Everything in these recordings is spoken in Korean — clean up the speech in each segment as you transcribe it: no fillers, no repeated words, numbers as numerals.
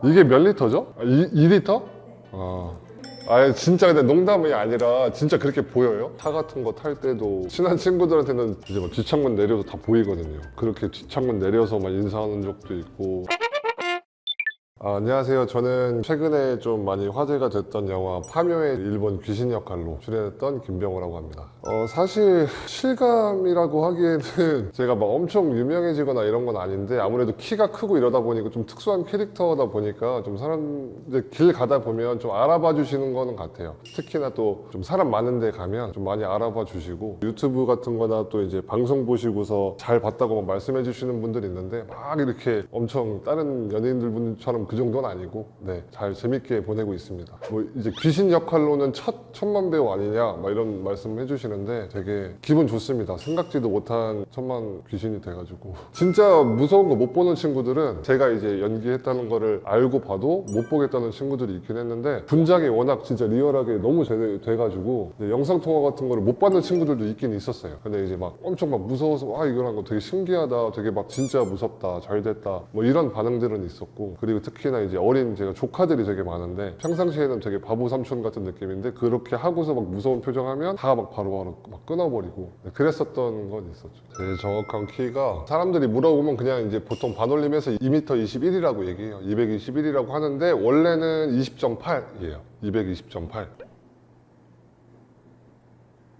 이게 몇 리터죠? 2리터? 진짜 근데 농담이 아니라 진짜 그렇게 보여요? 차 같은 거 탈 때도 친한 친구들한테는 이제 막 뒷창문 내려도 다 보이거든요. 그렇게 뒷창문 내려서 막 인사하는 적도 있고. 안녕하세요. 저는 최근에 좀 많이 화제가 됐던 영화 파묘의 일본 귀신 역할로 출연했던 김병호라고 합니다. 사실 실감이라고 하기에는 제가 막 엄청 유명해지거나 이런 건 아닌데 아무래도 키가 크고 이러다 보니까 좀 특수한 캐릭터다 보니까 좀 사람들 길 가다 보면 좀 알아봐 주시는 거는 같아요. 특히나 또 좀 사람 많은 데 가면 좀 많이 알아봐 주시고 유튜브 같은 거나 또 이제 방송 보시고서 잘 봤다고 막 말씀해 주시는 분들이 있는데 막 이렇게 엄청 다른 연예인들 분처럼 그 정도는 아니고 잘 재밌게 보내고 있습니다. 뭐 이제 귀신 역할로는 첫 천만 배우 아니냐 막 이런 말씀 해주시는데 되게 기분 좋습니다. 생각지도 못한 천만 귀신이 돼가지고 진짜 무서운 거 못 보는 친구들은 제가 이제 연기했다는 거를 알고 봐도 못 보겠다는 친구들이 있긴 했는데 분장이 워낙 진짜 리얼하게 너무 잘 돼가지고 영상 통화 같은 거를 못 받는 친구들도 있긴 있었어요. 근데 이제 막 엄청 막 무서워서 이거란 거 되게 신기하다, 되게 막 진짜 무섭다, 잘 됐다 뭐 이런 반응들은 있었고, 그리고 특히나 이제 어린 제가 조카들이 되게 많은데 평상시에는 되게 바보 삼촌 같은 느낌인데 그렇게 하고서 막 무서운 표정하면 다 막 바로바로 막 끊어버리고 그랬었던 건 있었죠. 제 정확한 키가 사람들이 물어보면 그냥 이제 보통 반올림에서 2m 21이라고 얘기해요. 221이라고 하는데 원래는 20.8이에요. 220.8.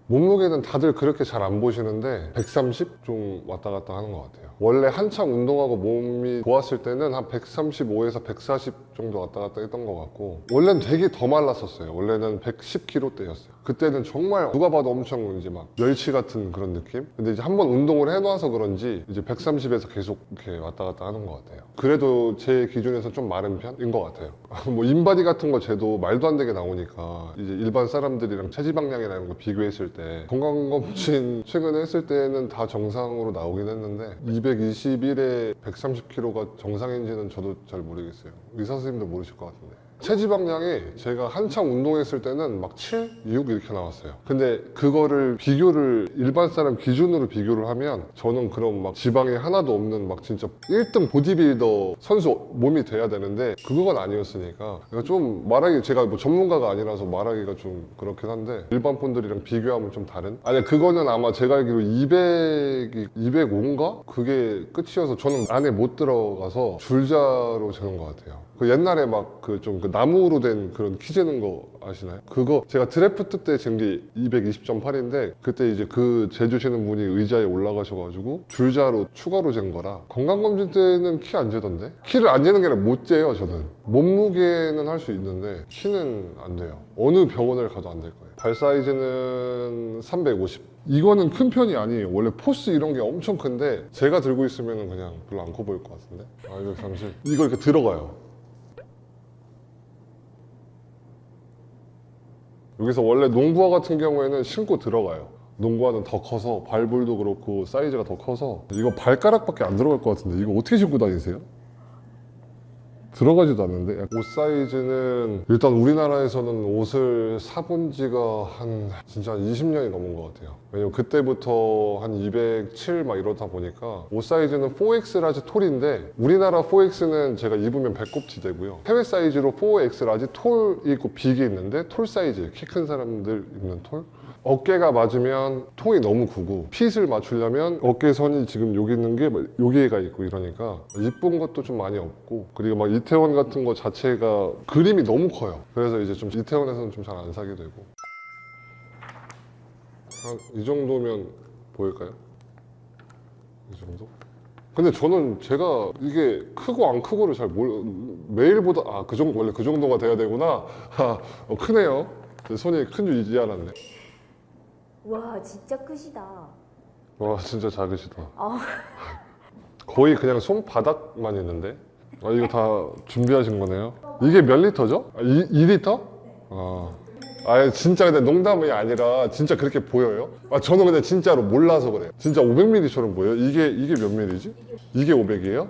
몸무게는 다들 그렇게 잘 안 보시는데 130 좀 왔다 갔다 하는 것 같아요. 원래 한창 운동하고 몸이 좋았을 때는 한 135에서 140 정도 왔다 갔다 했던 것 같고, 원래는 되게 더 말랐었어요. 원래는 110kg대였어요. 그때는 정말 누가 봐도 엄청 이제 막 멸치 같은 그런 느낌? 근데 이제 한번 운동을 해놔서 그런지 이제 130에서 계속 이렇게 왔다 갔다 하는 것 같아요. 그래도 제 기준에서 좀 마른 편인 것 같아요. 뭐 인바디 같은 거 재도 말도 안 되게 나오니까 이제 일반 사람들이랑 체지방량이나 이런 거 비교했을 때 건강검진 최근에 했을 때는 다 정상으로 나오긴 했는데 221에 130kg가 정상인지는 저도 잘 모르겠어요. 의사 선생님도 모르실 것 같은데. 체지방량이 제가 한창 운동했을 때는 막 7, 6 이렇게 나왔어요. 근데 그거를 비교를 일반 사람 기준으로 비교를 하면 저는 그런 막 지방이 하나도 없는 막 진짜 1등 보디빌더 선수 몸이 돼야 되는데 그건 아니었으니까 좀 말하기, 제가 뭐 전문가가 아니라서 말하기가 좀 그렇긴 한데 일반 분들이랑 비교하면 좀 다른? 아니 그거는 아마 제가 알기로 205인가? 그게 끝이어서 저는 안에 못 들어가서 줄자로 재는 것 같아요. 그 옛날에 막 그 좀 그 나무로 된 그런 키 재는 거 아시나요? 그거 제가 드래프트 때 잰 게 220.8인데 그때 이제 그 재주시는 분이 의자에 올라가셔가지고 줄자로 추가로 잰 거라. 건강검진 때는 키 안 재던데? 키를 안 재는 게 아니라 못 재요 저는. 몸무게는 할 수 있는데 키는 안 돼요. 어느 병원을 가도 안 될 거예요. 발 사이즈는 350. 이거는 큰 편이 아니에요. 원래 포스 이런 게 엄청 큰데 제가 들고 있으면 그냥 별로 안 커 보일 것 같은데. 230. 이거 이렇게 들어가요. 여기서 원래 농구화 같은 경우에는 신고 들어가요. 농구화는 더 커서 발볼도 그렇고 사이즈가 더 커서 이거 발가락밖에 안 들어갈 것 같은데 이거 어떻게 신고 다니세요? 들어가지도 않는데. 옷 사이즈는 일단 우리나라에서는 옷을 사본 지가 진짜 한 20년이 넘은 것 같아요. 왜냐면 그때부터 한 207 막 이러다 보니까 옷 사이즈는 4X 라지 톨인데 우리나라 4X는 제가 입으면 배꼽티 되고요. 해외 사이즈로 4X 라지 톨이 있고 빅이 있는데 톨 사이즈예요. 키 큰 사람들 입는 톨. 어깨가 맞으면 통이 너무 크고 핏을 맞추려면 어깨선이 지금 여기 있는 게 여기가 있고 이러니까 이쁜 것도 좀 많이 없고, 그리고 막 이태원 같은 거 자체가 그림이 너무 커요. 그래서 이제 좀 이태원에서는 좀 잘 안 사게 되고. 이 정도면 보일까요? 이 정도? 근데 저는 제가 이게 크고 안 크고를 잘 매일보다 그 정도, 원래 그 정도가 돼야 되구나. 크네요. 손이 큰 줄 이제 알았네. 와 진짜 크시다. 와 진짜 작으시다. 거의 그냥 손바닥만 있는데. 이거 다 준비하신 거네요. 이게 몇 리터죠? 2리터? 진짜 근데 농담이 아니라 진짜 그렇게 보여요? 저는 근데 진짜로 몰라서 그래요. 진짜 500ml처럼 보여요. 이게 몇 ml지? 이게 500이에요?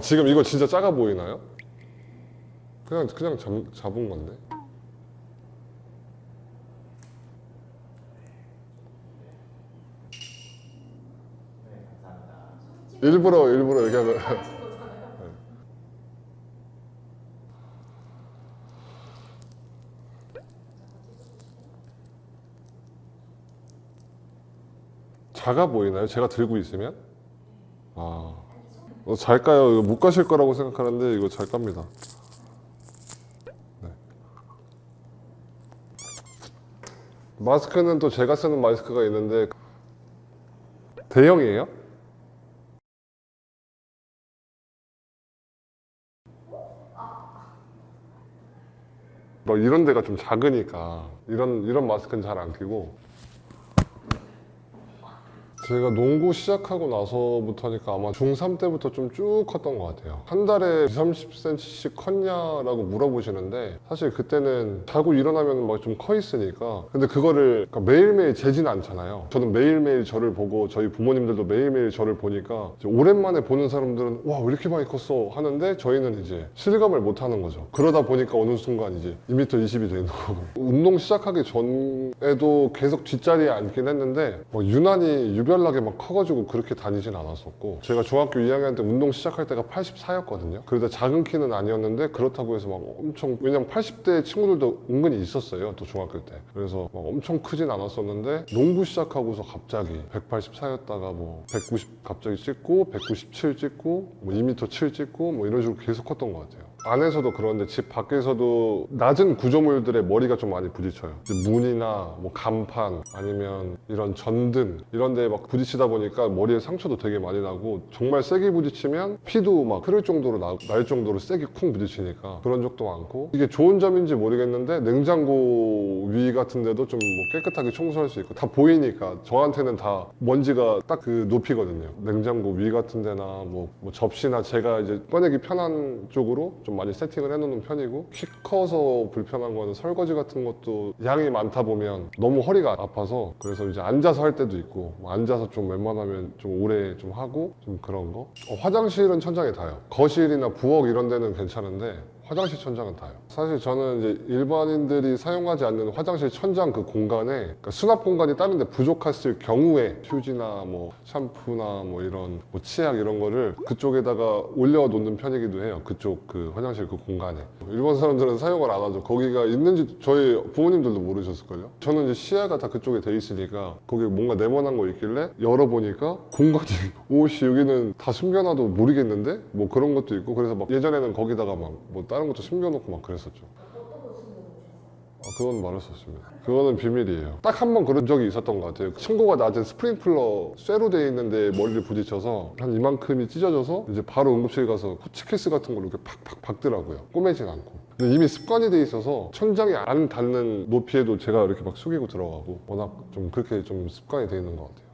지금 이거 진짜 작아 보이나요? 그냥 잡은 건데. 일부러 이렇게 하면 작아 보이나요? 제가 들고 있으면? 잘 까요? 이거 못 가실 거라고 생각하는데 이거 잘 깝니다. 네. 마스크는 또 제가 쓰는 마스크가 있는데 대형이에요? 뭐 이런 데가 좀 작으니까 이런 마스크는 잘 안 끼고, 제가 농구 시작하고 나서부터니까 아마 중3 때부터 좀 쭉 컸던 것 같아요. 한 달에 20-30cm씩 컸냐라고 물어보시는데, 사실 그때는 자고 일어나면 막 좀 커 있으니까. 근데 그거를 그러니까 매일매일 재지는 않잖아요. 저는 매일매일 저를 보고 저희 부모님들도 매일매일 저를 보니까 이제 오랜만에 보는 사람들은 와, 왜 이렇게 많이 컸어 하는데, 저희는 이제 실감을 못 하는 거죠. 그러다 보니까 어느 순간 이제 2m20이 되는 거고. 운동 시작하기 전에도 계속 뒷자리에 앉긴 했는데 유난히 유별나게 막 커가지고 그렇게 다니진 않았었고, 제가 중학교 2학년 때 운동 시작할 때가 84였거든요. 그래도 작은 키는 아니었는데 그렇다고 해서 막 엄청, 왜냐면 80대 친구들도 은근히 있었어요, 또 중학교 때. 그래서 막 엄청 크진 않았었는데 농구 시작하고서 갑자기 184였다가 뭐 190 갑자기 찍고 197 찍고 뭐 2m 7 찍고 뭐 이런 식으로 계속 컸던 것 같아요. 안에서도 그런데 집 밖에서도 낮은 구조물들에 머리가 좀 많이 부딪혀요. 문이나 뭐 간판 아니면 이런 전등 이런 데에 막 부딪히다 보니까 머리에 상처도 되게 많이 나고, 정말 세게 부딪히면 피도 막 흐를 정도로 날 정도로 세게 쿵 부딪히니까 그런 적도 많고. 이게 좋은 점인지 모르겠는데 냉장고 위 같은 데도 좀 뭐 깨끗하게 청소할 수 있고, 다 보이니까 저한테는 다 먼지가 딱 그 높이거든요. 냉장고 위 같은 데나 뭐 접시나 제가 이제 꺼내기 편한 쪽으로 좀 많이 세팅을 해놓는 편이고, 키 커서 불편한 거는 설거지 같은 것도 양이 많다 보면 너무 허리가 아파서, 그래서 이제 앉아서 할 때도 있고, 뭐 앉아서 좀 웬만하면 좀 오래 좀 하고 좀 그런 거. 화장실은 천장에 닿아요. 거실이나 부엌 이런 데는 괜찮은데 화장실 천장은 닿아요. 사실 저는 이제 일반인들이 사용하지 않는 화장실 천장 그 공간에, 그러니까 수납 공간이 다른 데 부족했을 경우에 휴지나 뭐 샴푸나 뭐 이런 뭐 치약 이런 거를 그쪽에다가 올려놓는 편이기도 해요. 그쪽 그 화장실 그 공간에. 일본 사람들은 사용을 안 하죠. 거기가 있는지 저희 부모님들도 모르셨을걸요. 저는 이제 시야가 다 그쪽에 돼 있으니까 거기 뭔가 네모난 거 있길래 열어보니까 공간이 오씨 여기는 다 숨겨놔도 모르겠는데 뭐 그런 것도 있고. 그래서 막 예전에는 거기다가 막 뭐 다른 것도 숨겨놓고 막 그랬었죠. 그건 말할 수 없습니다. 그거는 비밀이에요. 딱 한 번 그런 적이 있었던 것 같아요. 층고가 낮은 스프링클러 쇠로 되어 있는데 머리를 부딪혀서 한 이만큼이 찢어져서 이제 바로 응급실 가서 호치키스 같은 걸로 이렇게 팍팍 박더라고요. 꼬매진 않고. 근데 이미 습관이 돼 있어서 천장이 안 닿는 높이에도 제가 이렇게 막 숙이고 들어가고, 워낙 좀 그렇게 좀 습관이 돼 있는 것 같아요.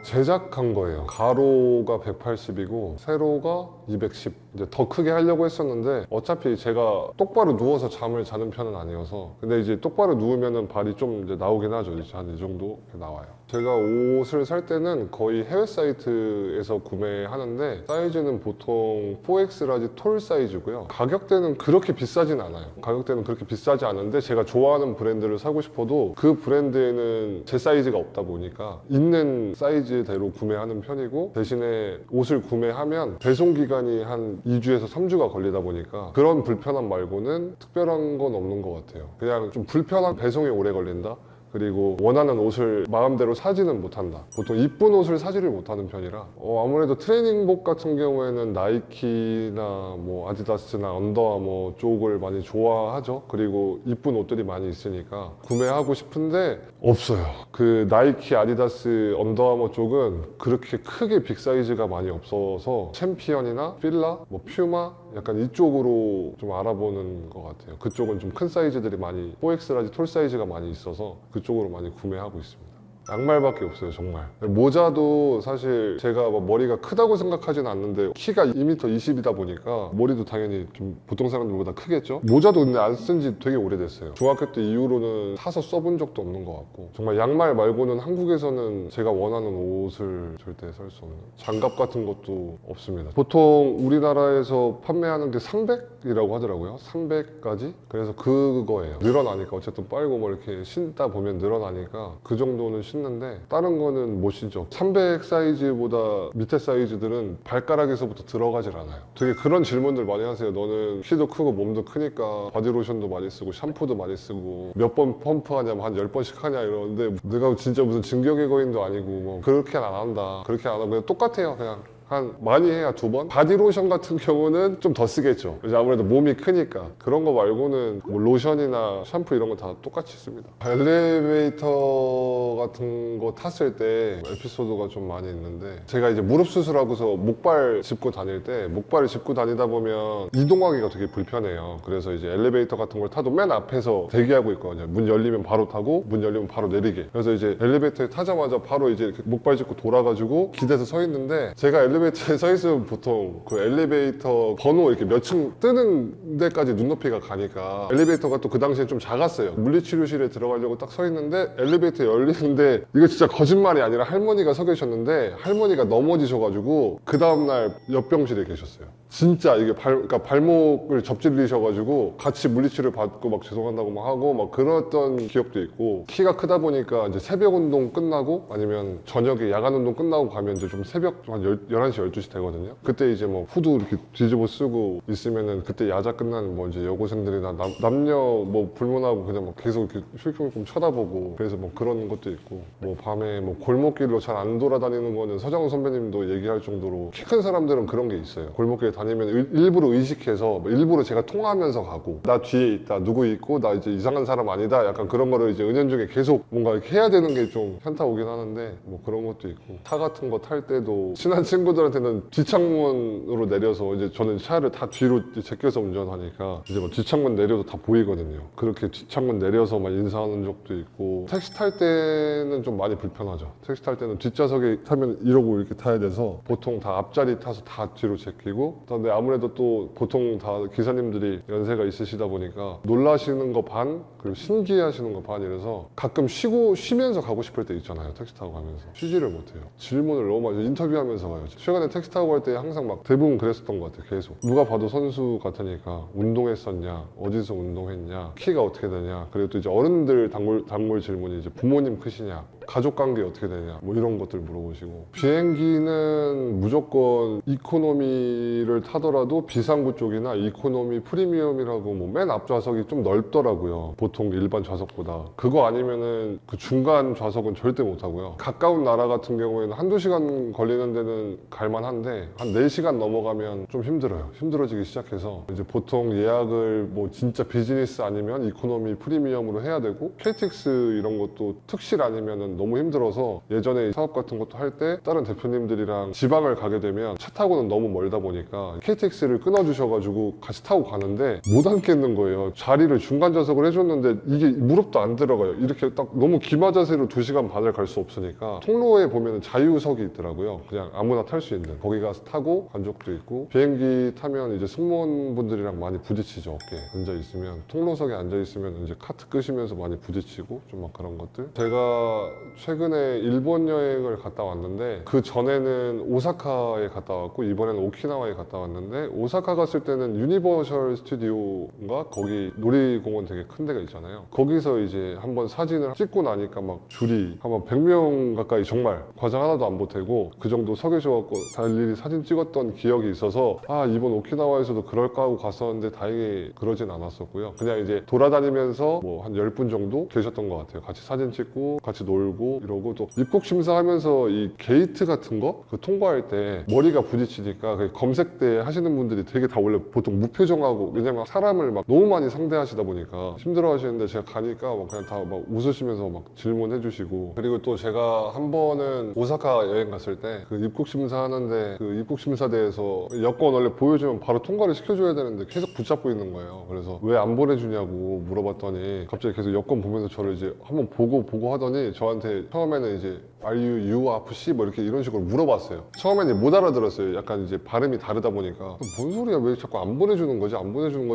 제작한 거예요. 가로가 180이고 세로가 210. 이제 더 크게 하려고 했었는데 어차피 제가 똑바로 누워서 잠을 자는 편은 아니어서. 근데 이제 똑바로 누우면은 발이 좀 이제 나오긴 하죠. 이제 한 이 정도 나와요. 제가 옷을 살 때는 거의 해외 사이트에서 구매하는데 사이즈는 보통 4X 라지 톨 사이즈고요. 가격대는 그렇게 비싸진 않아요. 가격대는 그렇게 비싸지 않은데 제가 좋아하는 브랜드를 사고 싶어도 그 브랜드에는 제 사이즈가 없다 보니까 있는 사이즈대로 구매하는 편이고, 대신에 옷을 구매하면 배송 기간이 한 2주에서 3주가 걸리다 보니까 그런 불편함 말고는 특별한 건 없는 것 같아요. 그냥 좀 불편한 배송이 오래 걸린다? 그리고 원하는 옷을 마음대로 사지는 못한다. 보통 이쁜 옷을 사지를 못하는 편이라 아무래도 트레이닝복 같은 경우에는 나이키나 뭐 아디다스나 언더아머 쪽을 많이 좋아하죠. 그리고 이쁜 옷들이 많이 있으니까 구매하고 싶은데 없어요. 그 나이키, 아디다스, 언더아머 쪽은 그렇게 크게 빅 사이즈가 많이 없어서 챔피언이나 필라, 뭐 퓨마 약간 이쪽으로 좀 알아보는 것 같아요. 그쪽은 좀 큰 사이즈들이 많이 4X 라지 톨 사이즈가 많이 있어서 그쪽으로 많이 구매하고 있습니다. 양말밖에 없어요, 정말. 모자도 사실 제가 뭐 머리가 크다고 생각하진 않는데 키가 2m20이다 보니까 머리도 당연히 좀 보통 사람들보다 크겠죠? 모자도 근데 안 쓴 지 되게 오래됐어요. 중학교 때 이후로는 사서 써본 적도 없는 것 같고, 정말 양말 말고는 한국에서는 제가 원하는 옷을 절대 살 수 없는, 장갑 같은 것도 없습니다. 보통 우리나라에서 판매하는 게 300이라고 하더라고요. 300까지? 그래서 그거예요. 늘어나니까 어쨌든 빨고 뭐 이렇게 신다 보면 늘어나니까 그 정도는 신는 신는데 다른 거는 못 신죠. 300 사이즈보다 밑에 사이즈들은 발가락에서부터 들어가질 않아요. 되게 그런 질문들 많이 하세요. 너는 키도 크고 몸도 크니까 바디로션도 많이 쓰고 샴푸도 많이 쓰고 몇 번 펌프하냐면 한 10번씩 하냐 이러는데 내가 진짜 무슨 진격의 거인도 아니고 뭐 그렇게 안 한다. 그렇게 안 하고 그냥 똑같아요. 그냥 한 많이 해야 2번? 바디로션 같은 경우는 좀 더 쓰겠죠. 그래서 아무래도 몸이 크니까. 그런 거 말고는 뭐 로션이나 샴푸 이런 거 다 똑같이 씁니다. 엘리베이터 같은 거 탔을 때 에피소드가 좀 많이 있는데 제가 이제 무릎 수술하고서 목발 짚고 다닐 때 목발을 짚고 다니다 보면 이동하기가 되게 불편해요. 그래서 이제 엘리베이터 같은 걸 타도 맨 앞에서 대기하고 있거든요. 문 열리면 바로 타고 문 열리면 바로 내리게. 그래서 이제 엘리베이터에 타자마자 바로 이제 이렇게 목발 짚고 돌아가지고 기대서 서 있는데 제가 엘리베이터에 서 있으면 보통 그 엘리베이터 번호 이렇게 몇 층 뜨는 데까지 눈높이가 가니까 엘리베이터가 또 그 당시에 좀 작았어요. 물리치료실에 들어가려고 딱 서 있는데 엘리베이터 열리는데 이거 진짜 거짓말이 아니라 할머니가 서 계셨는데 할머니가 넘어지셔가지고 그 다음날 옆병실에 계셨어요. 진짜 이게 그러니까 발목을 접질리셔가지고 같이 물리치료 받고 막 죄송하다고 막 하고 막 그랬던 기억도 있고 키가 크다 보니까 이제 새벽 운동 끝나고 아니면 저녁에 야간 운동 끝나고 가면 이제 좀 새벽 한 11시, 12시 되거든요. 그때 이제 뭐 후드 이렇게 뒤집어 쓰고 있으면은 그때 야자 끝나는 뭐 이제 여고생들이나 남녀 뭐 불문하고 그냥 막 계속 이렇게 힐끔힐끔 쳐다보고 그래서 뭐 그런 것도 있고 뭐 밤에 뭐 골목길로 잘 안 돌아다니는 거는 서장훈 선배님도 얘기할 정도로 키 큰 사람들은 그런 게 있어요. 골목길에 다니면 일부러 의식해서 일부러 제가 통하면서 가고 나 뒤에 있다 누구 있고 나 이제 이상한 사람 아니다 약간 그런 거를 이제 은연중에 계속 뭔가 이렇게 해야 되는 게 좀 현타 오긴 하는데 뭐 그런 것도 있고 차 같은 거 탈 때도 친한 친구들한테는 뒷창문으로 내려서 이제 저는 차를 다 뒤로 이제 제껴서 운전하니까 이제 뭐 뒷창문 내려도 다 보이거든요. 그렇게 뒷창문 내려서 막 인사하는 적도 있고 택시 탈 때는 좀 많이 불편하죠. 택시 탈 때는 뒷좌석에 타면 이러고 이렇게 타야 돼서 보통 다 앞자리 타서 다 뒤로 제끼고 근데 아무래도 또 보통 다 기사님들이 연세가 있으시다 보니까 놀라시는 거 반 그리고 신기해하시는 거 반 이래서 가끔 쉬면서 가고 싶을 때 있잖아요. 택시 타고 가면서 쉬지를 못해요. 질문을 너무 많이 인터뷰하면서 가요. 최근에 택시 타고 갈 때 항상 막 대부분 그랬었던 것 같아요. 계속 누가 봐도 선수 같으니까 운동했었냐 어디서 운동했냐 키가 어떻게 되냐 그리고 또 이제 어른들 단골 질문이 이제 부모님 크시냐 가족 관계 어떻게 되냐 뭐 이런 것들 물어보시고 비행기는 무조건 이코노미를 타더라도 비상구 쪽이나 이코노미 프리미엄이라고 뭐 맨 앞 좌석이 좀 넓더라고요. 보통 일반 좌석보다 그거 아니면은 그 중간 좌석은 절대 못 타고요. 가까운 나라 같은 경우에는 한두 시간 걸리는 데는 갈만한데 한 4시간 넘어가면 좀 힘들어요. 힘들어지기 시작해서 이제 보통 예약을 뭐 진짜 비즈니스 아니면 이코노미 프리미엄으로 해야 되고 KTX 이런 것도 특실 아니면은 너무 힘들어서 예전에 사업 같은 것도 할 때 다른 대표님들이랑 지방을 가게 되면 차 타고는 너무 멀다 보니까 KTX를 끊어주셔가지고 같이 타고 가는데 못 앉겠는 거예요. 자리를 중간 좌석을 해줬는데 이게 무릎도 안 들어가요. 이렇게 딱 너무 기마 자세로 2시간 반을 갈 수 없으니까 통로에 보면 자유석이 있더라고요. 그냥 아무나 탈 수 있는 거기 가서 타고 간 적도 있고 비행기 타면 이제 승무원분들이랑 많이 부딪히죠. 어깨에 앉아 있으면 통로석에 앉아 있으면 이제 카트 끄시면서 많이 부딪히고 좀 막 그런 것들 제가 최근에 일본 여행을 갔다 왔는데 그 전에는 오사카에 갔다 왔고 이번에는 오키나와에 갔다 왔는데 오사카 갔을 때는 유니버셜 스튜디오인가 거기 놀이공원 되게 큰 데가 있잖아요. 거기서 이제 한번 사진을 찍고 나니까 막 줄이 한번 100명 가까이 정말 과장 하나도 안 보태고 그 정도 서 계셔갖고 달리리 사진 찍었던 기억이 있어서 아 이번 오키나와에서도 그럴까 하고 갔었는데 다행히 그러진 않았었고요. 그냥 이제 돌아다니면서 뭐 한 10분 정도 계셨던 것 같아요. 같이 사진 찍고 같이 놀고 이러고 또 입국 심사하면서 이 게이트 같은 거 그 통과할 때 머리가 부딪히니까 그 검색대 하시는 분들이 되게 다 원래 보통 무표정하고 왜냐면 사람을 막 너무 많이 상대하시다 보니까 힘들어 하시는데 제가 가니까 막 그냥 다 막 웃으시면서 막 질문해 주시고 그리고 또 제가 한 번은 오사카 여행 갔을 때 그 입국 심사하는데 그 입국 심사대에서 여권 원래 보여주면 바로 통과를 시켜줘야 되는데 계속 붙잡고 있는 거예요. 그래서 왜 안 보내주냐고 물어봤더니 갑자기 계속 여권 보면서 저를 이제 한번 보고 하더니 저한테 처음에는 이제 Are you UFC? 뭐 이렇게 이런 식으로 물어봤어요. 처음에는 못 알아들었어요. 약간 이제 발음이 다르다 보니까 뭔 소리야 왜 자꾸 안 보내주는 거지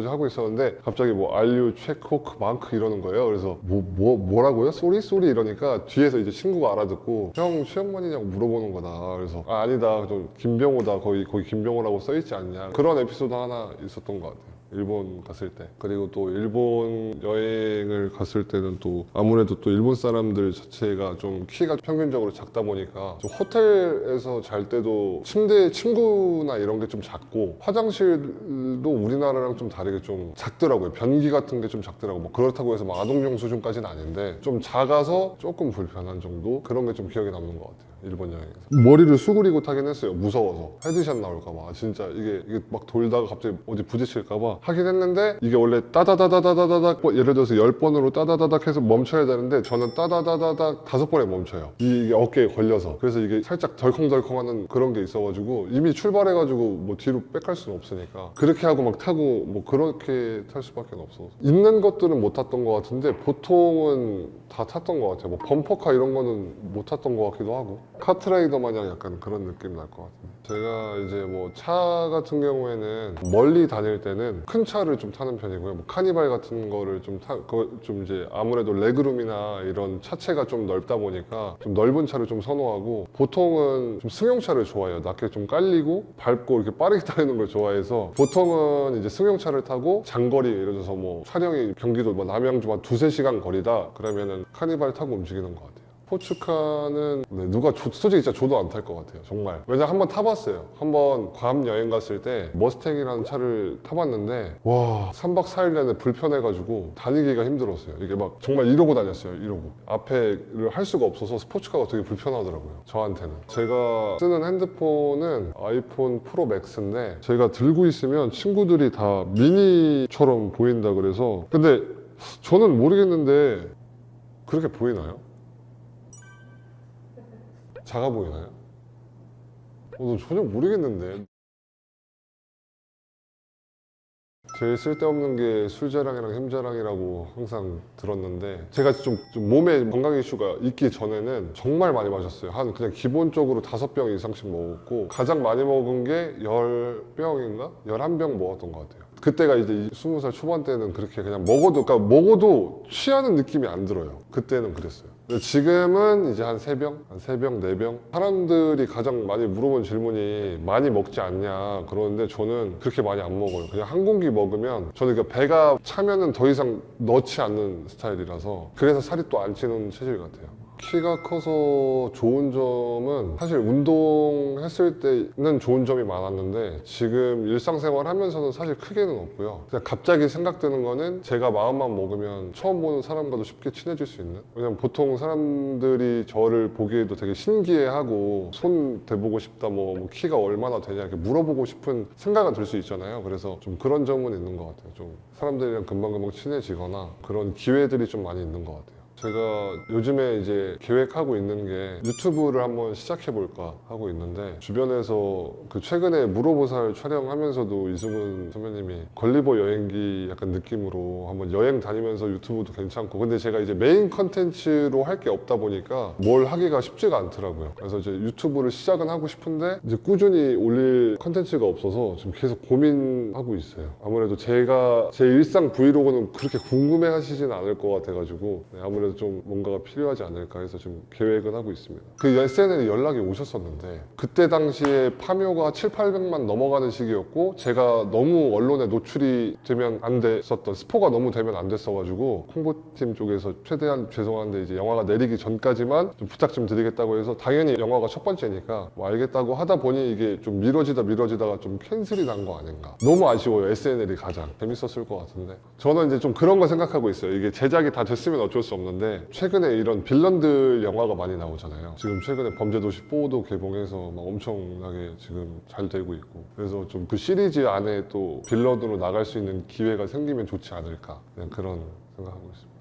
하고 있었는데 갑자기 뭐 Are you 체코크 마크 이러는 거예요. 그래서 뭐라고요? 쏘리 이러니까 뒤에서 이제 친구가 알아듣고 형 최영만이냐고 물어보는 거다. 그래서 아니다 좀 김병호다 거기 김병호라고 써있지 않냐 그런 에피소드 하나 있었던 것 같아요. 일본 갔을 때. 그리고 또 일본 여행을 갔을 때는 또 아무래도 또 일본 사람들 자체가 좀 키가 평균적으로 작다 보니까 좀 호텔에서 잘 때도 침구나 이런 게 좀 작고 화장실도 우리나라랑 좀 다르게 좀 작더라고요. 변기 같은 게 좀 작더라고. 뭐 그렇다고 해서 막 아동용 수준까지는 아닌데 좀 작아서 조금 불편한 정도 그런 게 좀 기억에 남는 것 같아요. 일본 여행에서 머리를 수그리고 타긴 했어요. 무서워서 헤드샷 나올까봐. 진짜 이게 막 돌다가 갑자기 어디 부딪힐까봐 하긴 했는데 이게 원래 따다다다다다닥 예를 들어서 10번으로 따다다닥 해서 멈춰야 되는데 저는 따다다다닥 5번에 멈춰요. 이게 어깨에 걸려서. 그래서 이게 살짝 덜컹덜컹하는 그런 게 있어가지고 이미 출발해가지고 뭐 뒤로 빽할 수는 없으니까 그렇게 하고 막 타고 뭐 그렇게 탈 수밖에 없어서 있는 것들은 못 탔던 것 같은데 보통은 다 탔던 것 같아요. 뭐 범퍼카 이런 거는 못 탔던 것 같기도 하고 카트라이더 마냥 약간 그런 느낌 날 것 같은데 제가 이제 뭐 차 같은 경우에는 멀리 다닐 때는 큰 차를 좀 타는 편이고요. 뭐 카니발 같은 거를 좀 이제 아무래도 레그룸이나 이런 차체가 좀 넓다 보니까 좀 넓은 차를 좀 선호하고 보통은 좀 승용차를 좋아해요. 낮게 좀 깔리고 밟고 이렇게 빠르게 달리는 걸 좋아해서 보통은 이제 승용차를 타고 장거리 예를 들어서 뭐 촬영이 경기도 뭐 남양주 한 2-3시간 거리다 그러면은 카니발 타고 움직이는 것 같아요. 스포츠카는 누가 솔직히 진짜 줘도 안 탈 것 같아요. 정말. 왜냐면 한번 타봤어요. 한번 괌 여행 갔을 때 머스탱이라는 차를 타봤는데 와 3박 4일 내내 불편해가지고 다니기가 힘들었어요. 이게 막 정말 이러고 다녔어요. 이러고. 앞에를 할 수가 없어서 스포츠카가 되게 불편하더라고요. 저한테는. 제가 쓰는 핸드폰은 아이폰 프로 맥스인데 제가 들고 있으면 친구들이 다 미니처럼 보인다 그래서 근데 저는 모르겠는데 그렇게 보이나요? 작아 보이나요? 전혀 모르겠는데 제일 쓸데없는 게 술자랑이랑 힘자랑이라고 항상 들었는데 제가 좀 몸에 건강 이슈가 있기 전에는 정말 많이 마셨어요. 그냥 기본적으로 5병 이상씩 먹었고 가장 많이 먹은 게 10병인가? 11병 먹었던 것 같아요. 그때가 이제 20살 초반 때는 그렇게 그냥 먹어도 취하는 느낌이 안 들어요. 그때는 그랬어요. 근데 지금은 이제 한 3병, 4병. 사람들이 가장 많이 물어본 질문이 많이 먹지 않냐 그러는데 저는 그렇게 많이 안 먹어요. 그냥 한 공기 먹으면 저는 배가 차면은 더 이상 넣지 않는 스타일이라서 그래서 살이 또 안 찌는 체질 같아요. 키가 커서 좋은 점은 사실 운동했을 때는 좋은 점이 많았는데 지금 일상생활 하면서는 사실 크게는 없고요. 그냥 갑자기 생각드는 거는 제가 마음만 먹으면 처음 보는 사람과도 쉽게 친해질 수 있는. 왜냐면 보통 사람들이 저를 보기에도 되게 신기해하고 손 대보고 싶다 뭐 키가 얼마나 되냐 이렇게 물어보고 싶은 생각은 들 수 있잖아요. 그래서 좀 그런 점은 있는 것 같아요. 좀 사람들이랑 금방금방 친해지거나 그런 기회들이 좀 많이 있는 것 같아요. 제가 요즘에 이제 계획하고 있는 게 유튜브를 한번 시작해볼까 하고 있는데 주변에서 그 최근에 무로보살 촬영하면서도 이승훈 선배님이 걸리버 여행기 약간 느낌으로 한번 여행 다니면서 유튜브도 괜찮고 근데 제가 이제 메인 컨텐츠로 할 게 없다 보니까 뭘 하기가 쉽지가 않더라고요. 그래서 이제 유튜브를 시작은 하고 싶은데 이제 꾸준히 올릴 컨텐츠가 없어서 지금 계속 고민하고 있어요. 아무래도 제가 제 일상 브이로그는 그렇게 궁금해 하시진 않을 것 같아가지고 아무래도 좀 뭔가가 필요하지 않을까 해서 지금 계획은 하고 있습니다. 그 SNL에 연락이 오셨었는데 그때 당시에 파묘가 700~800만 넘어가는 시기였고 제가 너무 언론에 노출이 되면 안 됐었던 스포가 너무 되면 안 됐어가지고 홍보팀 쪽에서 최대한 죄송한데 이제 영화가 내리기 전까지만 좀 부탁 좀 드리겠다고 해서 당연히 영화가 첫 번째니까 뭐 알겠다고 하다 보니 이게 좀 미뤄지다가 좀 캔슬이 난 거 아닌가. 너무 아쉬워요. SNL이 가장 재밌었을 것 같은데 저는 이제 좀 그런 거 생각하고 있어요. 이게 제작이 다 됐으면 어쩔 수 없는데 최근에 이런 빌런들 영화가 많이 나오잖아요. 지금 최근에 범죄도시 4도 개봉해서 막 엄청나게 지금 잘 되고 있고 그래서 좀 그 시리즈 안에 또 빌런으로 나갈 수 있는 기회가 생기면 좋지 않을까 그냥 그런 생각하고 있습니다.